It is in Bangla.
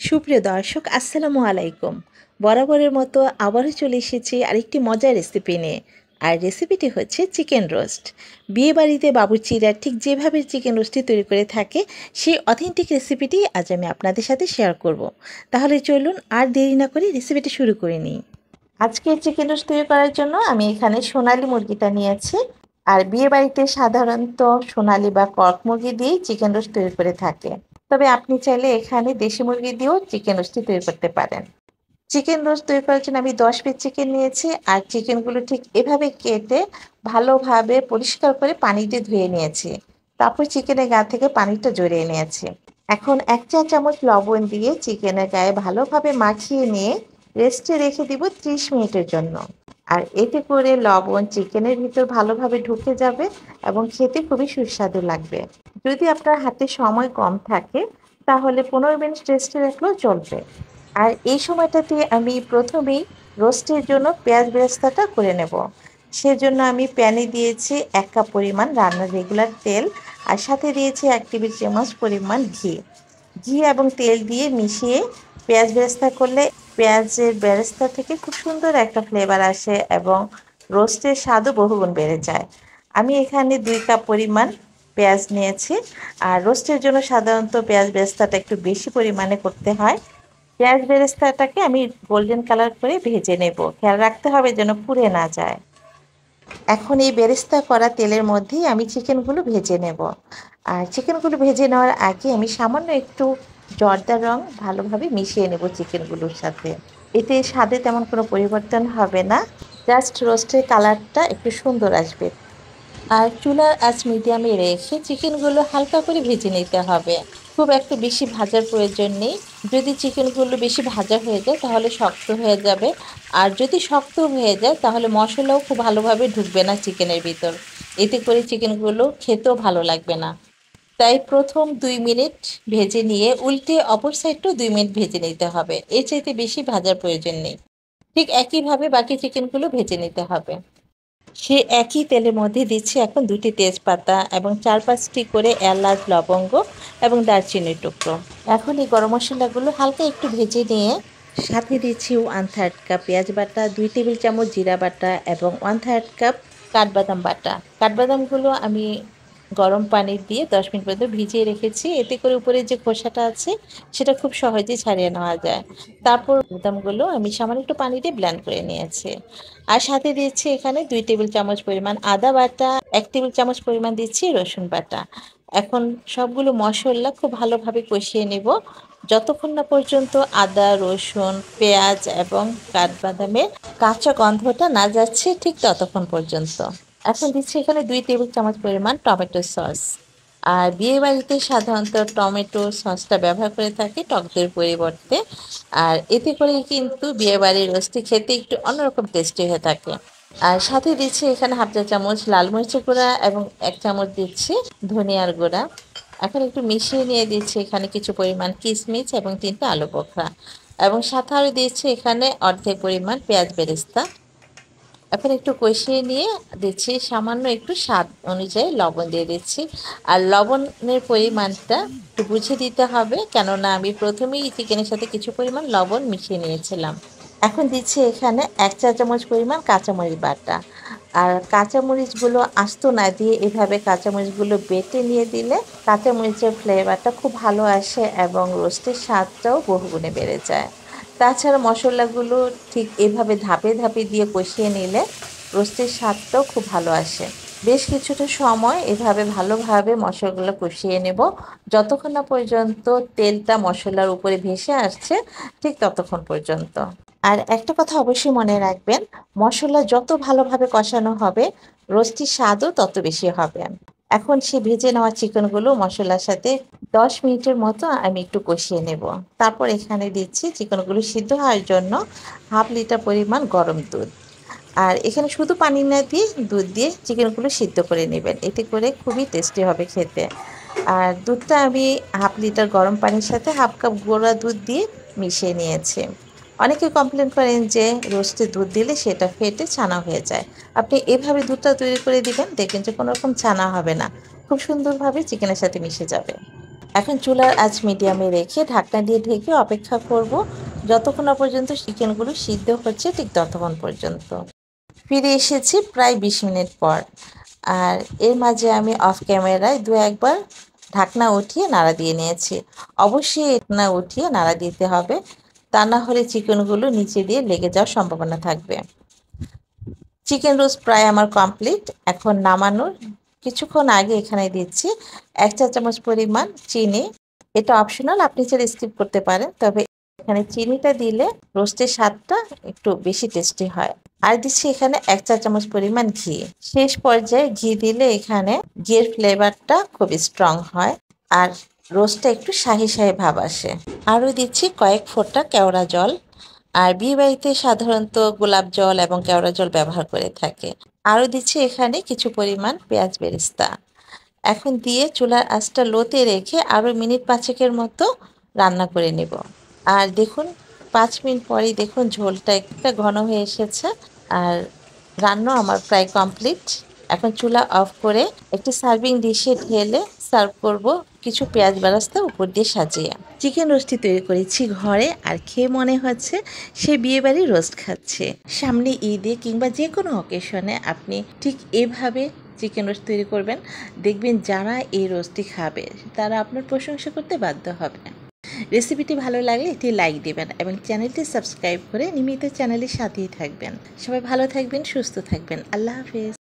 সুপ্রিয় দর্শক আসসালামু আলাইকুম। বরাবরের মতো আবারও চলে এসেছি আরেকটি মজার রেসিপি নিয়ে। আর রেসিপিটি হচ্ছে চিকেন রোস্ট। বিয়েবাড়িতে বাবুর্চিরা ঠিক যেভাবে চিকেন রোস্টটি তৈরি করে থাকে সেই অথেন্টিক রেসিপিটি আজ আমি আপনাদের সাথে শেয়ার করব। তাহলে চলুন আর দেরি না করে রেসিপিটি শুরু করে নিই। আজকে চিকেন রোস্ট তৈরি করার জন্য আমি এখানে সোনালী মুরগিটা নিয়েছি। আর বিয়েবাড়িতে সাধারণত সোনালী বা কক মুরগি দিয়েই চিকেন রোস্ট তৈরি করে থাকে। তবে আপনি চাইলে এখানে দেশি মুরগি দিয়েও চিকেন রোস্টটি তৈরি করতে পারেন। চিকেন রোস্ট তৈরি করার জন্য আমি 10 পিস চিকেন নিয়েছি। আর চিকেনগুলো ঠিক এভাবে কেটে ভালোভাবে পরিষ্কার করে পানি দিয়ে ধুয়ে নিয়েছি। তারপর চিকেনের গা থেকে পানিটা ঝরিয়ে নিয়েছি। এখন 1 চা চামচ লবণ দিয়ে চিকেনের গায়ে ভালোভাবে মাখিয়ে নিয়ে রেস্টে রেখে দিব 30 মিনিটের জন্য। আর এতে করে লবণ চিকেনের ভিতর ভালোভাবে ঢুকে যাবে এবং খেতে খুবই সুস্বাদু লাগবে। যদি আপনার হাতে সময় কম থাকে তাহলে 15 মিনিট রেস্টে রাখলেও চলবে। আর এই সময়টাতে আমি প্রথমেই রোস্টের জন্য পেঁয়াজ বেরেস্তাটা করে নেব। সেজন্য আমি প্যানে দিয়েছি 1 কাপ পরিমাণ রান্নার রেগুলার তেল। আর সাথে দিয়েছি 1 টেবিল চামচ পরিমাণ ঘি। ঘি এবং তেল দিয়ে মিশিয়ে পেঁয়াজ বেরেস্তা করলে পেঁয়াজের বেরেস্তা থেকে খুব সুন্দর একটা ফ্লেভার আসে এবং রোস্টের স্বাদও বহুগুণ বেড়ে যায়। আমি এখানে 2 কাপ পরিমাণ পেঁয়াজ নিয়েছি। আর রোস্টের জন্য সাধারণত পেঁয়াজ বেরেস্তাটা একটু বেশি পরিমাণে করতে হয়। পেঁয়াজ বেরেস্তাটাকে আমি গোল্ডেন কালার করে ভেজে নেব। খেয়াল রাখতে হবে যেন পুড়ে না যায়। এখন এই বেরেস্তা করা তেলের মধ্যেই আমি চিকেনগুলো ভেজে নেব। আর চিকেনগুলো ভেজে নেওয়ার আগে আমি সামান্য একটু জর্দার রং ভালোভাবে মিশিয়ে নেব চিকেনগুলোর সাথে। এতে স্বাদে তেমন কোনো পরিবর্তন হবে না, জাস্ট রোস্টের কালারটা একটু সুন্দর আসবে। আর চুলার আঁচ মিডিয়ামে রেখে চিকেনগুলো হালকা করে ভেজে নিতে হবে। খুব একটা বেশি ভাজার প্রয়োজন নেই। যদি চিকেনগুলো বেশি ভাজা হয়ে যায় তাহলে শক্ত হয়ে যাবে। আর যদি শক্ত হয়ে যায় তাহলে মশলাও খুব ভালোভাবে ঢুকবে না চিকেনের ভিতর। এতে করে চিকেনগুলো খেতেও ভালো লাগবে না। তাই প্রথম 2 মিনিট ভেজে নিয়ে উল্টে অপর সাইডটাও 2 মিনিট ভেজে নিতে হবে। এর চাইতে বেশি ভাজার প্রয়োজন নেই। ঠিক একইভাবে বাকি চিকেনগুলো ভেজে নিতে হবে। সে একই তেলের মধ্যে দিচ্ছি এখন 2টি তেজপাতা এবং 4-5টি করে এলাচ, লবঙ্গ এবং দারচিনির টুকরো। এখন এই গরম মশলাগুলো হালকা একটু ভেজে নিয়ে সাথে দিচ্ছি 1/3 কাপ পেঁয়াজ বাটা, 2 টেবিল চামচ জিরা বাটা এবং 1/3 কাপ কাঠবাদাম বাটা। কাঠবাদামগুলো আমি গরম পানি দিয়ে 10 মিনিট পর্যন্ত ভিজিয়ে রেখেছি। এতে করে উপরে যে খোসাটা আছে সেটা খুব সহজেই ছাড়িয়ে নেওয়া যায়। তারপর বাদামগুলো আমি সামান্য একটু পানি দিয়ে ব্লেন্ড করে নিয়েছি। আর সাথে দিচ্ছি এখানে 2 টেবিল চামচ পরিমাণ আদা বাটা, 1 টেবিল চামচ পরিমাণ দিচ্ছি রসুন বাটা। এখন সবগুলো মশলা খুব ভালোভাবে কষিয়ে নেব যতক্ষণ না পর্যন্ত আদা, রসুন, পেঁয়াজ এবং কাঠবাদামের কাঁচা গন্ধটা না যাচ্ছে, ঠিক ততক্ষণ পর্যন্ত। এখন দিচ্ছি এখানে 2 টেবিল চামচ পরিমাণ টমেটো সস। আর বিয়েবাড়িতে সাধারণত টমেটো সসটা ব্যবহার করে থাকে টক দইয়ের পরিবর্তে। আর এতে করে কিন্তু বিয়েবাড়ির রোস্টটি খেতে একটু অন্যরকম টেস্টি হয়ে থাকে। আর সাথে দিচ্ছি এখানে 1/2 চা চামচ লাল মরিচের গুঁড়া এবং 1 চামচ দিচ্ছি ধনিয়ার গুঁড়া। এখন একটু মিশিয়ে নিয়ে দিচ্ছি এখানে কিছু পরিমাণ কিশমিশ এবং 3টা আলু বোখরা। এবং সাথে আরও দিচ্ছি এখানে অর্ধেক পরিমাণ পেঁয়াজ বেরেস্তা। এখন একটু কষিয়ে নিয়ে দিচ্ছি সামান্য একটু স্বাদ অনুযায়ী লবণ দিয়ে দিচ্ছি। আর লবণের পরিমাণটা একটু বুঝে দিতে হবে, কেননা আমি প্রথমেই চিকেনের সাথে কিছু পরিমাণ লবণ মিশিয়ে নিয়েছিলাম। এখন দিচ্ছি এখানে 1 চা চামচ পরিমাণ কাঁচামরিচ বাটা। আর কাঁচামরিচগুলো আস্ত না দিয়ে এভাবে কাঁচামরিচগুলো বেটে নিয়ে দিলে কাঁচামরিচের ফ্লেভারটা খুব ভালো আসে এবং রোস্টের স্বাদটাও বহুগুণে বেড়ে যায়। তাছাড়া মশলাগুলো ঠিক এভাবে ধাপে ধাপে দিয়ে কষিয়ে নিলে রোস্টের স্বাদটাও খুব ভালো আসে। বেশ কিছুটা সময় এভাবে ভালোভাবে মশলাগুলো কষিয়ে নেব যতক্ষণ না পর্যন্ত তেলটা মশলার উপরে ভেসে আসছে, ঠিক ততক্ষণ পর্যন্ত। আর একটা কথা অবশ্যই মনে রাখবেন, মশলা যত ভালোভাবে কষানো হবে রোস্টের স্বাদও তত বেশি হবে। এখন সে ভেজে নেওয়া চিকেনগুলো মশলার সাথে 10 মিনিটের মতো আমি একটু কষিয়ে নেব। তারপর এখানে দিচ্ছি চিকেনগুলো সিদ্ধ হওয়ার জন্য 1/2 লিটার পরিমাণ গরম দুধ। আর এখানে শুধু পানি না দিয়ে দুধ দিয়ে চিকেনগুলো সিদ্ধ করে নেবেন, এতে করে খুবই টেস্টি হবে খেতে। আর দুধটা আমি 1/2 লিটার গরম পানির সাথে 1/2 কাপ গুঁড়া দুধ দিয়ে মিশিয়ে নিয়েছি। অনেকে কমপ্লেন করেন যে রোস্টে দুধ দিলে সেটা ফেটে ছানা হয়ে যায়। আপনি এভাবে দুধটা তৈরি করে দিবেন, দেখবেন যে কোনো রকম ছানা হবে না, খুব সুন্দরভাবে চিকেনের সাথে মিশে যাবে। এখন চুলার আঁচ মিডিয়ামে রেখে ঢাকনা দিয়ে ঢেকে অপেক্ষা করব যতক্ষণ না পর্যন্ত চিকেনগুলো সিদ্ধ হচ্ছে, ঠিক ততক্ষণ পর্যন্ত। ফিরে এসেছি প্রায় 20 মিনিট পর। আর এর মাঝে আমি অফ ক্যামেরায় দু একবার ঢাকনা উঠিয়ে নাড়া দিয়ে নিয়েছি। অবশ্যই ঢাকনা উঠিয়ে নাড়া দিতে হবে, তা না হলে চিকেনগুলো নিচে দিয়ে লেগে যাওয়ার সম্ভাবনা থাকবে। চিকেন রোস্ট প্রায় আমার কমপ্লিট। এখন নামানোর কিছুক্ষণ আগে এখানে দিচ্ছি 1 চা চামচ পরিমাণ চিনি। এটা অপশনাল, আপনি চাইলে স্কিপ করতে পারেন, তবে এখানে চিনিটা দিলে রোস্টের স্বাদটা একটু বেশি টেস্টি হয়। আর দিচ্ছি এখানে 1 চা চামচ পরিমাণ ঘি। শেষ পর্যায়ে ঘি দিলে এখানে ঘিয়ের ফ্লেভারটা খুবই স্ট্রং হয় আর রোস্টটা একটু শাহি শাহি ভাব আসে। আরও দিচ্ছি কয়েক ফোঁটা কেওড়া জল। আর বিয়েবাড়িতে সাধারণত গোলাপ জল এবং কেওড়া জল ব্যবহার করে থাকে। আরও দিচ্ছি এখানে কিছু পরিমাণ পেঁয়াজ বেরেস্তা। এখন দিয়ে চুলার আঁচটা লোতে রেখে আরও মিনিট 5 মতো রান্না করে নেব। আর দেখুন 5 মিনিট পরেই দেখুন ঝোলটা একটা ঘন হয়ে এসেছে আর রান্না আমার প্রায় কমপ্লিট। এখন চুলা অফ করে একটি সার্ভিং ডিশে ঢেলে সার্ভ করব কিছু পেঁয়াজ বেরেস্তা উপর দিয়ে সাজিয়ে। চিকেন রোস্টটি তৈরি করেছি ঘরে, আর খেয়ে মনে হচ্ছে সে বিয়েবাড়ির রোস্ট খাচ্ছে। সামনে ঈদে কিংবা যে কোনো অকেশনে আপনি ঠিক এভাবে চিকেন রোস্ট তৈরি করবেন, দেখবেন যারা এই রোস্টটি খাবে তারা আপনার প্রশংসা করতে বাধ্য হবে। রেসিপিটি ভালো লাগলে একটি লাইক দেবেন এবং চ্যানেলটি সাবস্ক্রাইব করে নিয়মিত চ্যানেলের সাথেই থাকবেন। সবাই ভালো থাকবেন, সুস্থ থাকবেন। আল্লাহ হাফেজ।